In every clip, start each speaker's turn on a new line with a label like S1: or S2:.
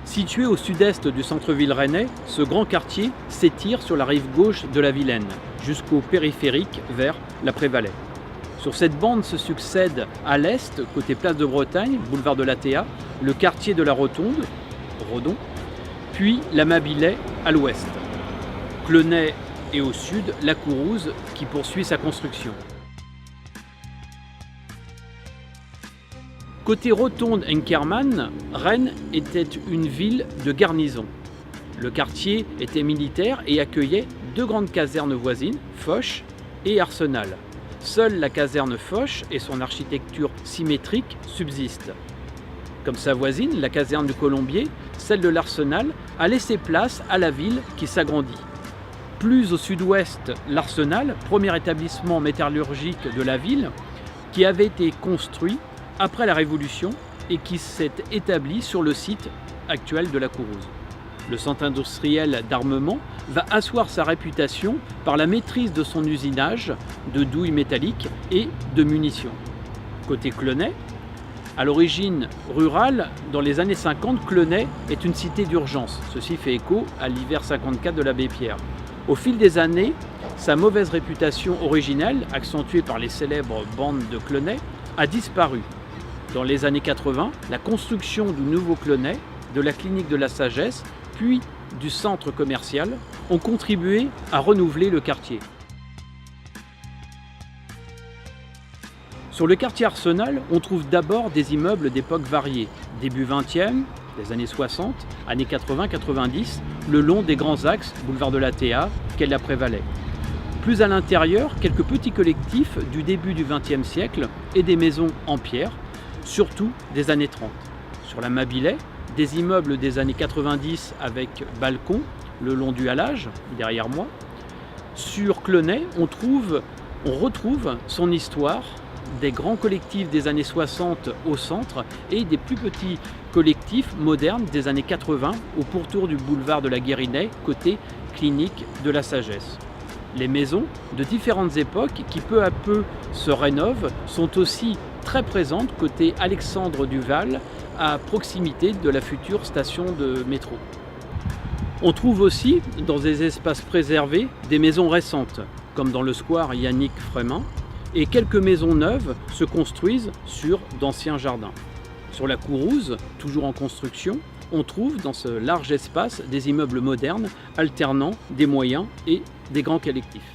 S1: Situé au sud-est du centre-ville rennais, ce grand quartier s'étire sur la rive gauche de la Vilaine, jusqu'au périphérique vers la Prévalais. Sur cette bande se succèdent à l'est, côté place de Bretagne, boulevard de l'ATA, le quartier de la Rotonde, Redon, puis la Mabilais à l'ouest. Clenay et au sud, la Courouse qui poursuit sa construction. Côté Rotonde-Inkermann, Rennes était une ville de garnison. Le quartier était militaire et accueillait deux grandes casernes voisines, Foch et Arsenal. Seule la caserne Foch et son architecture symétrique subsistent. Comme sa voisine, la caserne du Colombier, celle de l'Arsenal a laissé place à la ville qui s'agrandit. Plus au sud-ouest, l'Arsenal, premier établissement métallurgique de la ville, qui avait été construit après la Révolution et qui s'est établi sur le site actuel de la Courouse. Le centre industriel d'armement va asseoir sa réputation par la maîtrise de son usinage de douilles métalliques et de munitions. Côté Clenay, à l'origine rurale, dans les années 50, Clenay est une cité d'urgence. Ceci fait écho à l'hiver 54 de l'abbé Pierre. Au fil des années, sa mauvaise réputation originelle, accentuée par les célèbres bandes de Clenay, a disparu. Dans les années 80, la construction du nouveau Clenay, de la clinique de la Sagesse, puis du centre commercial, ont contribué à renouveler le quartier. Sur le quartier Arsenal, on trouve d'abord des immeubles d'époques variées, début 20e, des années 60, années 80-90, le long des grands axes, boulevard de l'ATA, quai de la Prévalais. Plus à l'intérieur, quelques petits collectifs du début du XXe siècle et des maisons en pierre, surtout des années 30. Sur la Mabilais, des immeubles des années 90 avec balcon le long du halage, derrière moi. Sur Clenay, on retrouve son histoire, des grands collectifs des années 60 au centre et des plus petits collectifs modernes des années 80 au pourtour du boulevard de la Guériney, côté clinique de la Sagesse. Les maisons de différentes époques qui peu à peu se rénovent sont aussi très présentes côté Alexandre Duval, à proximité de la future station de métro. On trouve aussi dans des espaces préservés des maisons récentes, comme dans le square Yannick Frémin, et quelques maisons neuves se construisent sur d'anciens jardins. Sur la Courouse, toujours en construction, on trouve dans ce large espace des immeubles modernes alternant des moyens et des grands collectifs.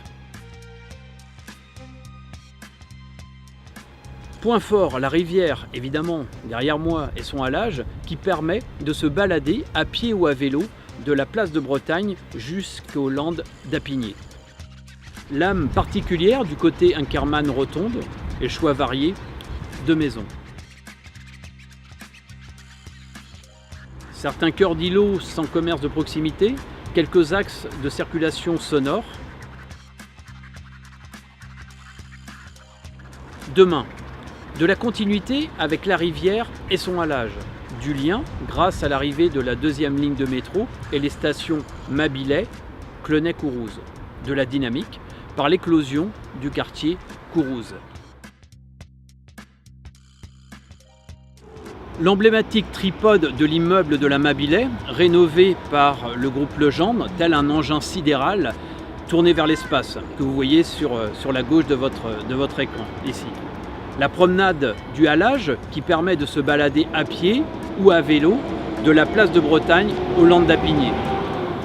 S1: Point fort, la rivière, évidemment, derrière moi et son halage, qui permet de se balader à pied ou à vélo de la place de Bretagne jusqu'aux Landes d'Apigné. L'âme particulière du côté Inkermann-Rotonde et le choix varié de maisons. Certains cœurs d'îlots sans commerce de proximité, quelques axes de circulation sonore. Demain, de la continuité avec la rivière et son halage, du lien grâce à l'arrivée de la deuxième ligne de métro et les stations Mabilais, Clenay-Courouse, de la dynamique par l'éclosion du quartier Courouse. L'emblématique tripode de l'immeuble de la Mabilais, rénové par le groupe Legendre, tel un engin sidéral tourné vers l'espace, que vous voyez sur la gauche de votre écran, ici. La promenade du halage qui permet de se balader à pied ou à vélo de la place de Bretagne aux Landes d'Apigné.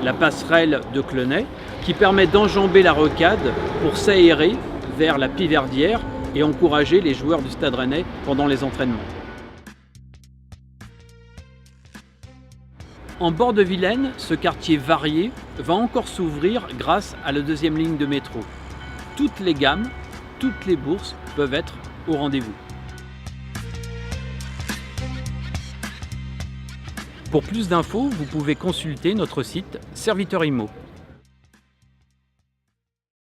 S1: La passerelle de Clenay qui permet d'enjamber la rocade pour s'aérer vers la Piverdière et encourager les joueurs du Stade Rennais pendant les entraînements. En bord de Vilaine, ce quartier varié va encore s'ouvrir grâce à la deuxième ligne de métro. Toutes les gammes, toutes les bourses peuvent être au rendez-vous. Pour plus d'infos, vous pouvez consulter notre site Serviteur Immo.